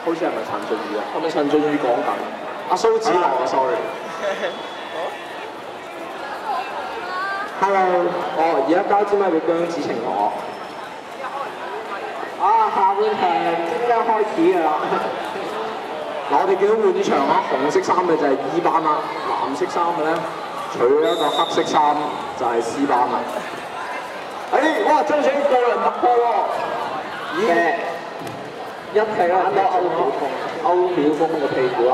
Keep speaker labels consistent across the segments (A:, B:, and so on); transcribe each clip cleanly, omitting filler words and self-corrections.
A: 好似係咪陳俊宇啊？係咪陳俊宇講緊？阿蘇子樂啊 ，sorry。Hello， 哦，而家交支咪俾姜子晴我。啊，下半場即刻開始㗎啦！嗱，我哋見到換場啊，紅色衫嘅就係 E 班啦，藍色衫嘅咧，除咗一個黑色衫就係 C 班啦。哇！周水個人突破喎，咦？一踢啦，打到歐曉峰個屁股啦。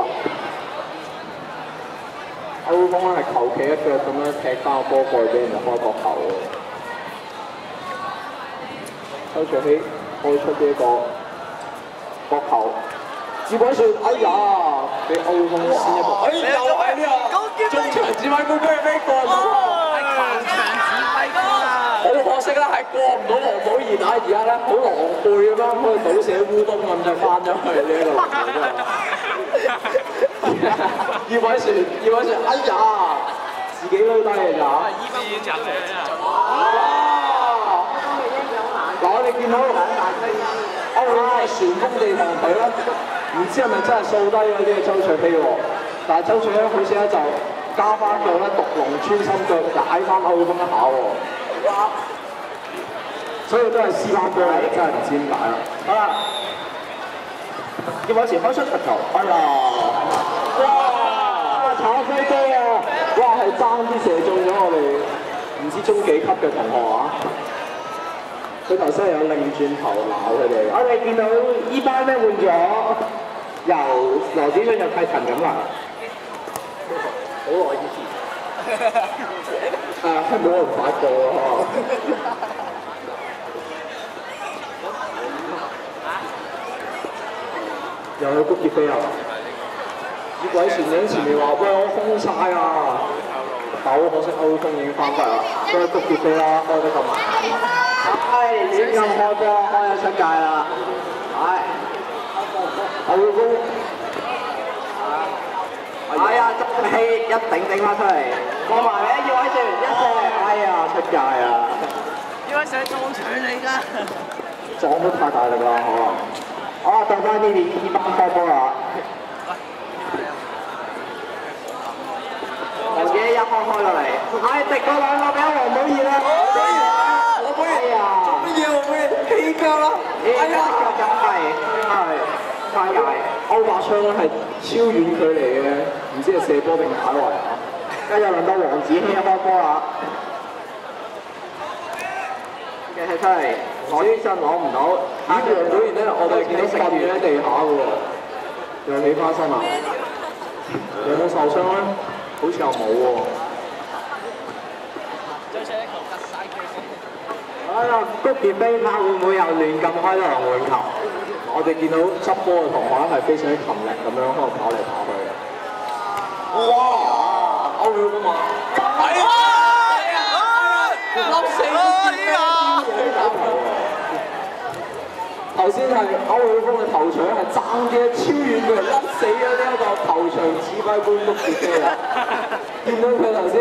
A: 歐曉峰咧係求其一腳咁樣踢翻個波過去俾人哋開角球喎。周卓希開出呢一個角球，接鬼算，哎呀，俾歐曉峰先一步，又係呢個中場指揮官俾人過唔到。好可惜啦，係過唔到黃寶儀啊！而家咧好狼狽咁樣，好似倒瀉烏冬咁就翻咗去呢一個路度。葉偉璇，哎呀，自己撈低嘅咋？哇！嗱，我哋見到歐偉係旋風地堂腿啦，唔知係咪真係掃低咗呢個周卓希喎？但係周卓希好似咧就加翻腳咧，獨龍穿心腳踩翻歐偉一下喎。所以都係C班波嚟，真係唔知點解啦。好啦，葉偉璇開出罰球，哎呀！哇！炒飛機啊！哇，係爭啲射中咗我哋唔知中幾級嘅同學啊！佢頭先係有擰轉頭鬧佢哋。我哋見到E班咧換咗由羅子俊入替陳錦華，好耐以前。係冇人發過啊！又有谷傑飛啊！葉偉璇喺前面話：喂，我封晒啊！但好可惜，歐鋒已經翻返啦。都係谷傑飛啦，開得咁慢。係亂咁開波，開咗出界啦！係歐鋒。哎呀，周卓希一頂翻出嚟，過埋嚟，葉偉璇一射，哎呀，出界啊！
B: 葉偉璇撞牆嚟㗎，
A: 撞得太大力啦，可能。好，到翻呢邊E班開波啦。劉姐一開落嚟，敵過兩個俾黃寶儀啦，黃寶儀，哎呀，做乜嘢黃寶儀起腳啦？哎呀，腳係太大，歐霸昌咧係超遠距離嘅，唔知係射波定打圍啊！跟住輪到黃子希一開波啦，嘅踢出嚟，我呢陣攞唔到。呢樣表現咧，我哋見到瞓喺地下嘅喎，又起翻身啦。有冇受傷咧？好似又冇喎。哎呀，谷傑飛拍會唔會又亂咁開兩換球？我哋見到執波嘅同學咧係非常之勤力咁樣喺度跑嚟跑去嘅。哇！歐曉峰啊！笠死頭先係歐曉峰嘅頭槌係爭啲超遠佢笠死咗呢一個頭場指揮官谷傑飛啊！見到佢頭先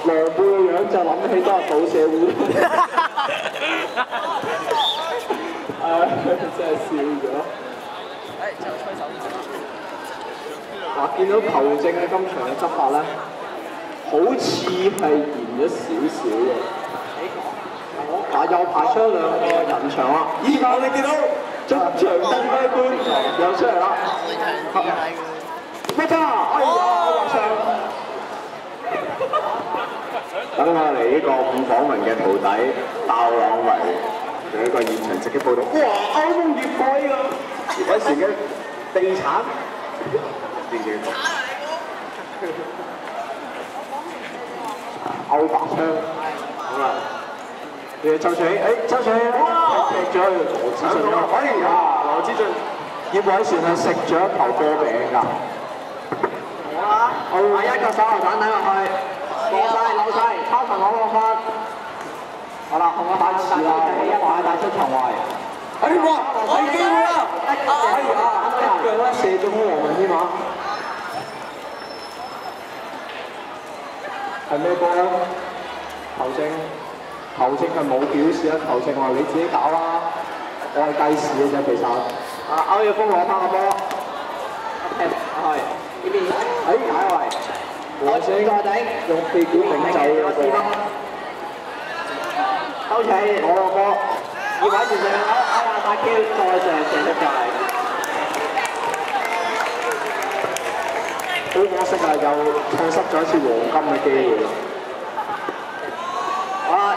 A: 狼狽嘅樣就諗起都係倒瀉烏冬。真係笑咗。就吹手嗱，見到球證喺今場嘅執法咧，好似係嚴咗少少嘅。又排出兩個人牆啦，依家你見到中場指揮官又出嚟啦，乜㗎？哎呀，華昌！等我嚟呢個伍晃文嘅徒弟鮑朗維做一個現場直擊報導。哇！歐風越過呢個葉偉璇嘅地產，知唔知？歐白昌，好啦。周卓希，周卓希踢咗去羅子俊啦！哎呀，羅子俊，葉偉璇係食咗一球波餅㗎。好啦，一個手榴彈睇落去，攞晒，抄球攞落翻。好啦，紅一板事啦，一擺帶出場外。哎哇，有機會啦！哎呀，一腳咧射中黃文添嘛？係咩波咧？球證係冇表示啊！球證話你自己搞啦，我係計時嘅啫，其實。歐耀峰攞翻個波，踢開呢邊，解圍，黃醒個頂，用屁股頂走個波，收起攞個波，要擺住上口，哎呀打 Q 再射出界，好可惜啊，又錯失咗一次黃金嘅機會。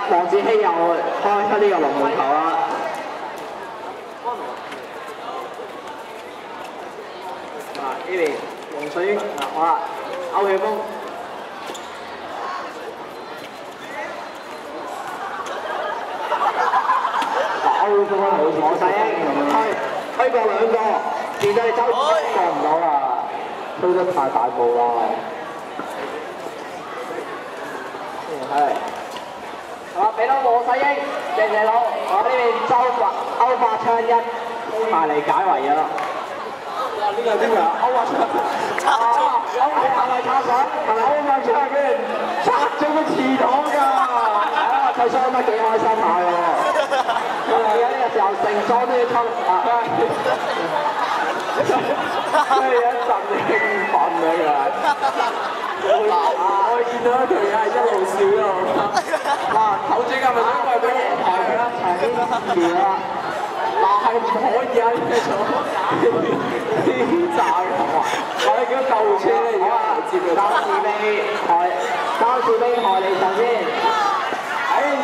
A: 黃子希又開出呢個龍門球啦。呢邊黃水英好啦，歐曉峰，歐曉峰好似黃世英推過兩個，變咗你周過唔到啦，推得太大步啦。係。好，俾到黃世英，謝佬，我呢邊歐發昌一埋嚟解圍咗啦。哇！呢個邊個？歐發昌，歐係咪插水？係咪歐發昌俾人拆咗個祠堂㗎？睇相得幾開心下喎！而家呢個時候成裝都要抽啊！真係一陣興奮啊！我見到佢係一路笑一路嗱，頭先係咪想過俾我抬佢啦？係呢個調啦，嗱係唔可以啊！呢種天炸嘅行為，我哋叫救護車咧，而家嚟接佢。暫時未害你神先。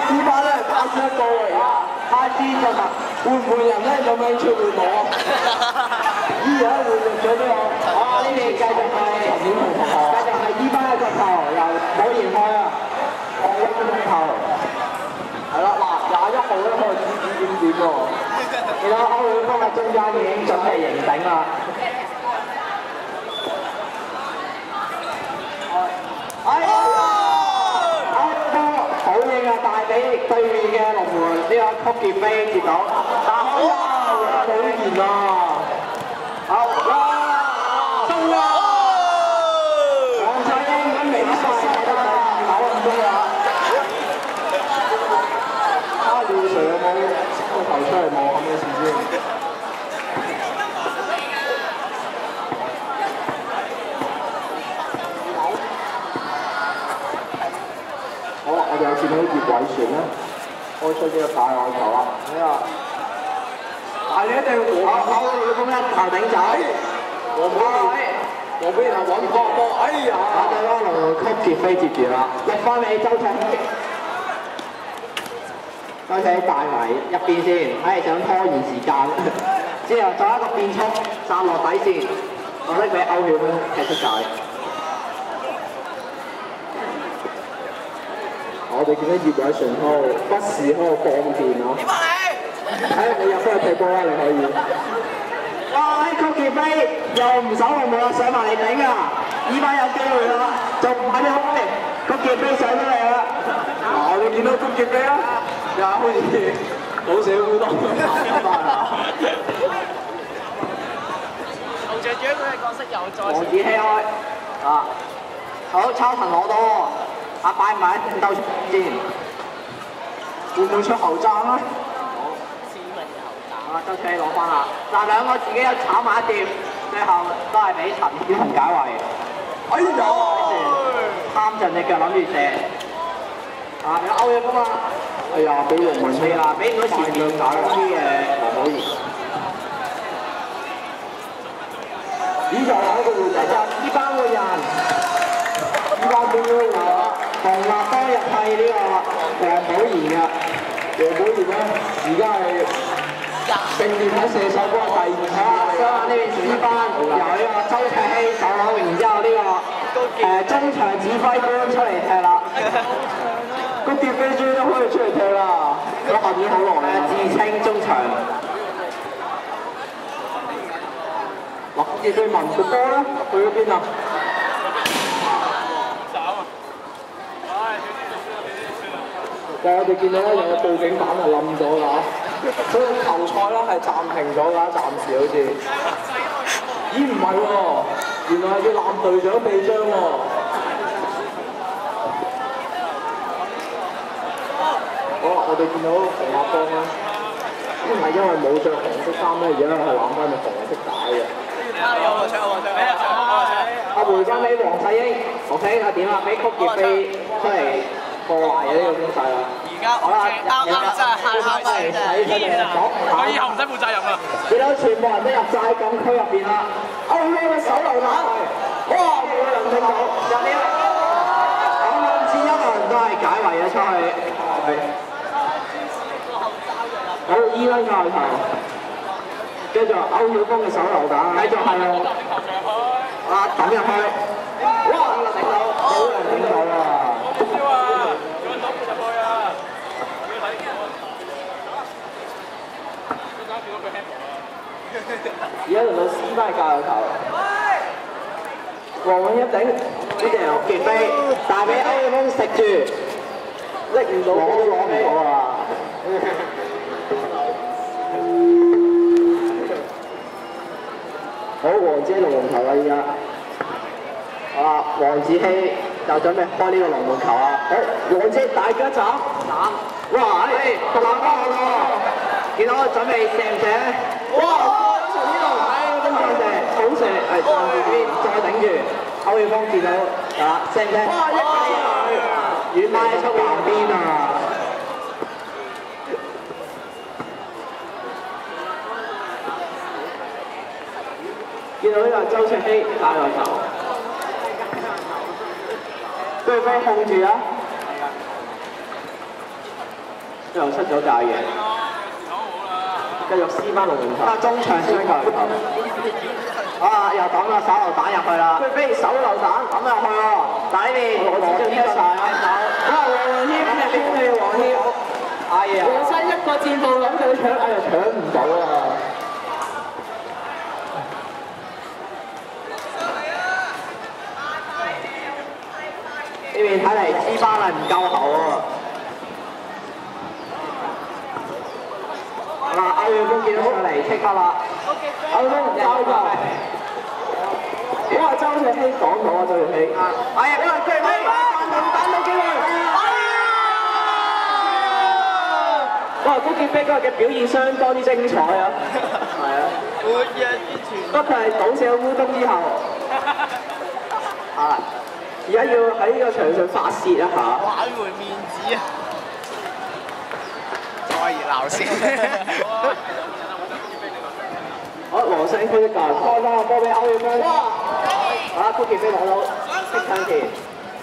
A: 試翻咧，打少一個嚟啊！下次就問換唔換人咧？有冇興趣換我啊？依家換入咗呢個，呢邊繼續係陳展鵬同學，繼續係依班嘅角球，又冇延開啊！我一個球，係啦，嗱21號咧開始點喎，見到歐曉峰喺中間已經準備迎頂啦。好應啊！帶俾對面嘅龍門呢個曲傑飛接到，但好啊！好嚴啊！好哇！中啊！黃世英咁美曬得啦，搞咁多啊！廖 Sir 有冇個頭出嚟望下咩事先？好啦，我哋有見到葉偉璇咧，開出呢個大外球啦，睇下，但係你一定要黃你咁一球頂走，黃炳然揾波，哎呀！打對啦，龍門曲傑飛接住啦，入翻俾周卓希，周卓希帶埋一邊先，想拖延時間，之後再一個變速殺落底線，我拎俾歐曉峰踢出界。我哋見到葉偉璇喺度不時喺度放電啊！你入翻去踢波啦，你可以。哇！曲傑飛又唔守龍門啦，上埋嚟頂啊！依班有機會啦，仲喺啲空嚟，曲傑飛上咗嚟啦！我哋見到曲傑飛啦，又好似老社會當咁啊！
B: 劉長長佢嘅角色又再。
A: 黃子希開啊！好，抄騰攞多。擺唔擺鬥先？會唔會出後爭啊？好，市民嘅後爭。周卓希攞翻啦，嗱兩個自己又炒埋一碟，最後都係俾陳展鵬解圍。哎呀！貪盡隻腳諗住射，有歐陽鋒啊！哎呀，俾龍門飛啦，俾唔到前面打啲嘅黃寶儀。呢就係一個換人，呢班換人。呢班點樣換啊？紅立當日係呢個黃寶賢嘅，黃寶賢咧而家係並列喺射手嗰個第2位。所以呢邊呢班由呢個周卓希手攞，然之後呢個中場指揮官出嚟踢啦。個傑飛豬都可以出嚟踢啦，佢後面好耐自稱中場。嗱，傑飛問個波咧去咗邊啊？我哋見到咧有個報警板係冧咗㗎，所以球賽咧係暫停咗㗎，暫時好似。咦唔係喎，原來係要攬隊長臂章喎。好啦，我哋見到紅立幫啦，係因為冇着紅色衫咧，而家係攬翻隻紅色帶嘅。阿回翻俾黃世英，OK，啊點啊？俾曲傑飛出嚟破壞呢個攻勢啦。好啦，
B: 啱真係啱睇佢哋以後唔使負責任啦。
A: 見到全部人都入晒禁區入邊啦。歐威嘅手榴彈，哇！冇人聽到，入了。咁兩至一個人都係解圍咗出去。係。好，E啦教頭，繼續歐曉峰嘅手榴彈，繼續係啊抌入去，哇！頂到，好人頂到啊！而家輪到C班教頭，黃永一頂，呢條傑飛，但係俾歐曉峰食住，拎唔到，攞都攞唔到啊！好，黃子希龍門球啦依家，好啦，黃子希就準備開呢個龍門球啊！好，黃子希大腳斬，哇！獨立波喎，見到準備射唔射？哇！從呢度，真係射，好射，係撞住邊，再頂住，歐曉峰見到，啊，射唔射？哇！一遠拉出橫邊啊！見到呢個周卓希打內球，對方控住啊！又出咗界嘅，繼續C班龍門球，中場雙球球，啊又抌個手榴彈入去啦！佢飛手榴彈抌入去喎，但係呢邊黃子希晒啊手，哇黃謙恭喜黃謙，哎呀！黃生一個箭步諗住搶，哎呀搶唔到啊！呢邊睇嚟C班係唔夠厚喎。嗱，歐陽鋒見到上嚟即刻啦，歐陽鋒唔交球。哇！周卓希講到啊，周卓希。係啊，俾人追飛，彈到機會。哇！高傑飛嗰日嘅表現相當之精彩啊。係啊。活躍之全。不過佢係倒瀉烏冬之後。啊！而家要喺呢個場上發泄一下，
B: 挽回面子啊！再熱鬧先。
A: 好，黃世英推一球，開翻個波俾歐曉峰。哇！啊，曲傑飛攞到，識搶前，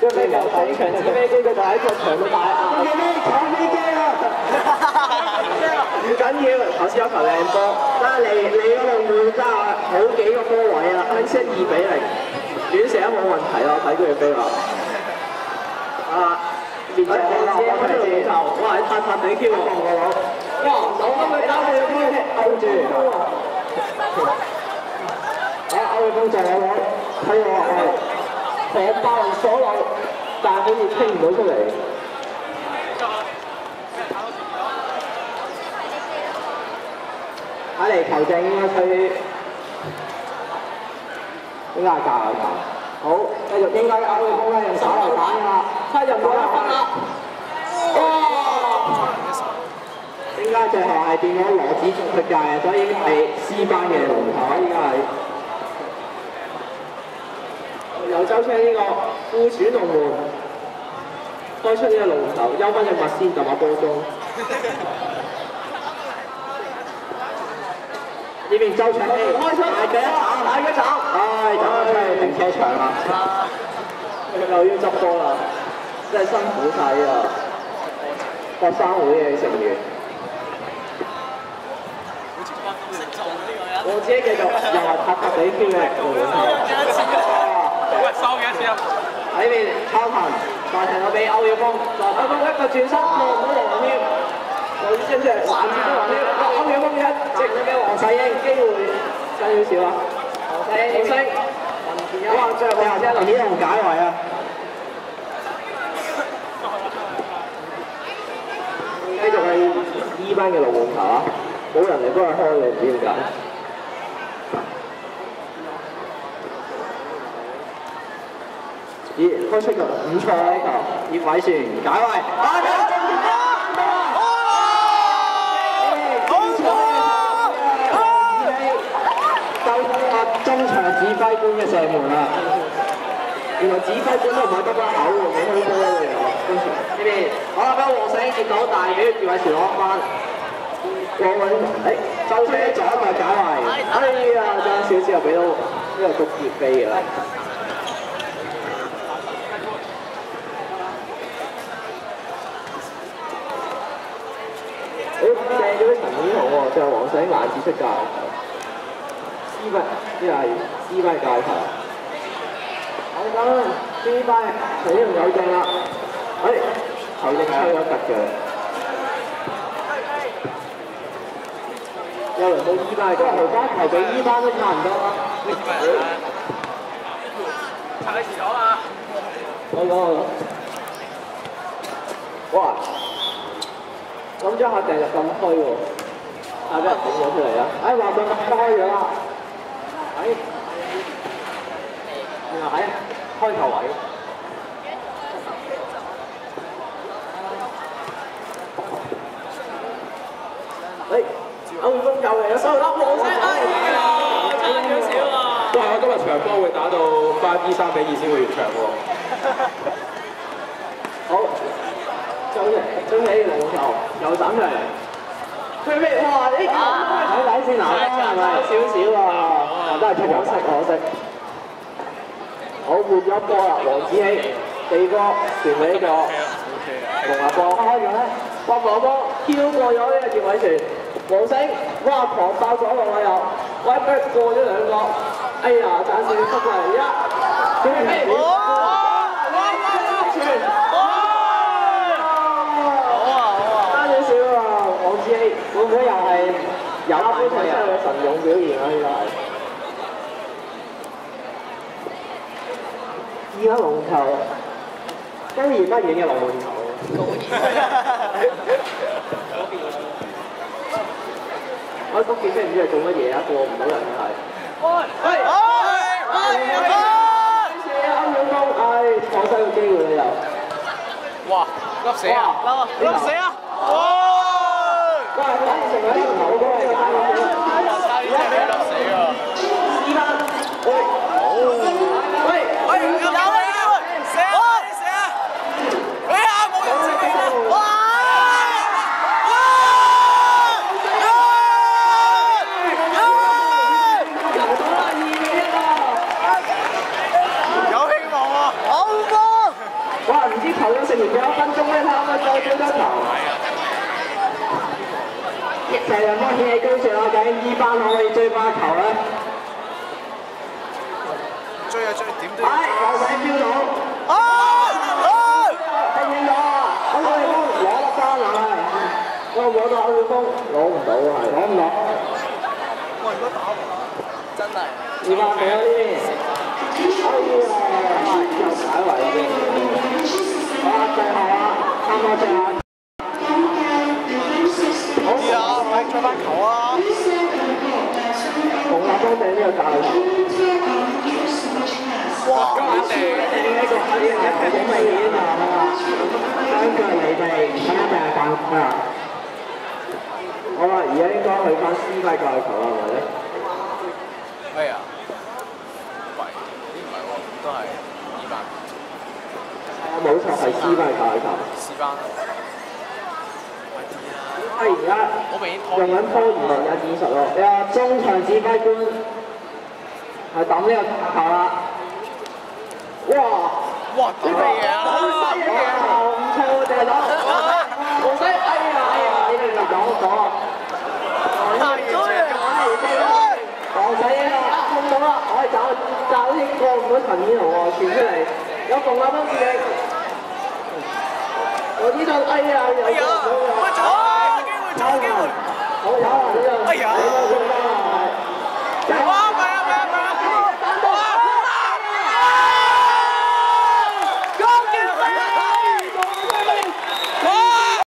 A: 跟住俾球場子飛機，佢就喺個場度大嗌。曲傑飛搶飛機啊！唔緊要，頭先有球靚波，但係你嗰度會加好幾個波位啊，分析2-0。短射都冇問題啦，睇佢嘅飛話。啊，連隻黃子希出嚟球，哇！你拍地 Q 喎，哇！手咁佢打佢嘅 Q，勾住。啊，歐陽鋒就有攞，睇我係爆人所有，但係好似清唔到出嚟。睇嚟球證應該吹。應該係教球，好，繼續應該歐陽鋒咧用手榴彈㗎啦，7入到1分啦，哇！應該最後係變咗羅子聰出界啊，所以已經係C班嘅龍頭，依家係由周青呢個副選龍門開出呢個龍頭，休翻隻物先撳下波中。呢邊周卓希開出大腳走，唉，走咗出去停車場啦，又要執波啦，真係辛苦晒啊！學生會嘅成員，我自己繼續又係拍地 Q 嘅龍門球，
B: 喂，收幾多錢啊？
A: 喺邊抄騰，再停到俾歐曉峰，再歐鋒一個轉身望到黃謙。我先出嚟攔住啲黃謙，歐曉峰一直俾黃世英機會爭少少啊！黃世英，哇！最後林子龍解圍啊！繼續係E班嘅龍門球啊！冇人嚟幫佢開嘅，唔知點解。咦，開出個唔錯呢球，葉偉璇解圍，好指揮官嘅射門啊！原來指揮官都唔係得把口喎，幾好波嘅經常。呢邊好啦，俾黃醒接到大魚，葉偉全攞翻。過位周車左腳解圍，哎呀，爭少少又俾到呢個足協飛嘅啦。好掟咗啲陳顯豪喎，最後黃醒難指出界。C 班呢係 C 班界球。好咁 ，C 班陳顯豪有正啦，球證吹咗突嘅。又輪到 E 班，即係豪班球比 E 班都差唔多啦。踩遲咗嘛？好。哇！諗咗下掟入咁虛喎，俾人捅咗出嚟啦！話上咁開咗啦，原來喺開球位。歐冠又嚟咗收粒黃色，差少少啊！
C: 哇！今日場波會打到3-2先會完場喎。
A: 好，中起龍球又斬出嚟，佢咩？哇！呢個睇底線拿翻係咪？少少啊，都係出咗色，可惜。好換咗波啦，黃子希地哥傳俾呢個龍牙波，開咗咧，博羅波挑過咗呢個葉偉全。黃星，哇！狂爆咗落去又，喂，俾佢過咗兩個，哎呀，暫時出嚟佢係咩？爭少少啊！黃子希會唔會又係有杯睇出嘅神勇表現啊？呢個係。而家龍球高而不遠嘅龍門球。我都見識唔知係做乜嘢啊！過唔到人係。歐陽鋒，錯失個機會啦又。哇！笠死啊！笠死啊！哇！哇！反而成為一個頭波嚟㗎。依家俾佢笠死啊！依家，喂，有機會，射啊！哎呀，冇人射啊！哇！哇！唔知球咗剩完幾多分鐘咧？睇下可唔可以再追多球？成日幫掀起高潮啦！究竟 E 班可唔可以追翻球咧？
D: 追啊追！點都要追！
A: 球仔飆到！聽到啊！歐陽鋒攞得翻係咪？攞到歐陽鋒攞唔到係攞唔到。
D: 哇！如果打真係
A: 2班俾咗呢邊。哎呀！又解圍嗰邊。好啦，最後啊，3個最後。好啲啊，快追翻球啊！紅立方頂呢個教練。哇！咁定呢個係影明顯啊！將腳離地，睇下定係犯規啊！好啦，而家應該去翻 C 班教練球啦，係咪咧？
D: 係啊。都係2班。
A: 冇錯，係 C 班嘅教練球。
D: C 班。
A: 而家用緊科研嘅戰術喎，中場指揮官係抌呢個球啦。哇！呢個好犀利啊！唔錯喎，掟到。黃西，哎呀，呢個就講咗。黃仔啊，控到啦，可以走，但好似過唔到陳顯豪喎，傳出嚟有馮亞東自己。我呢度，哎呀，又過唔到啦。仲有機會，好有啊！呢度，哎呀！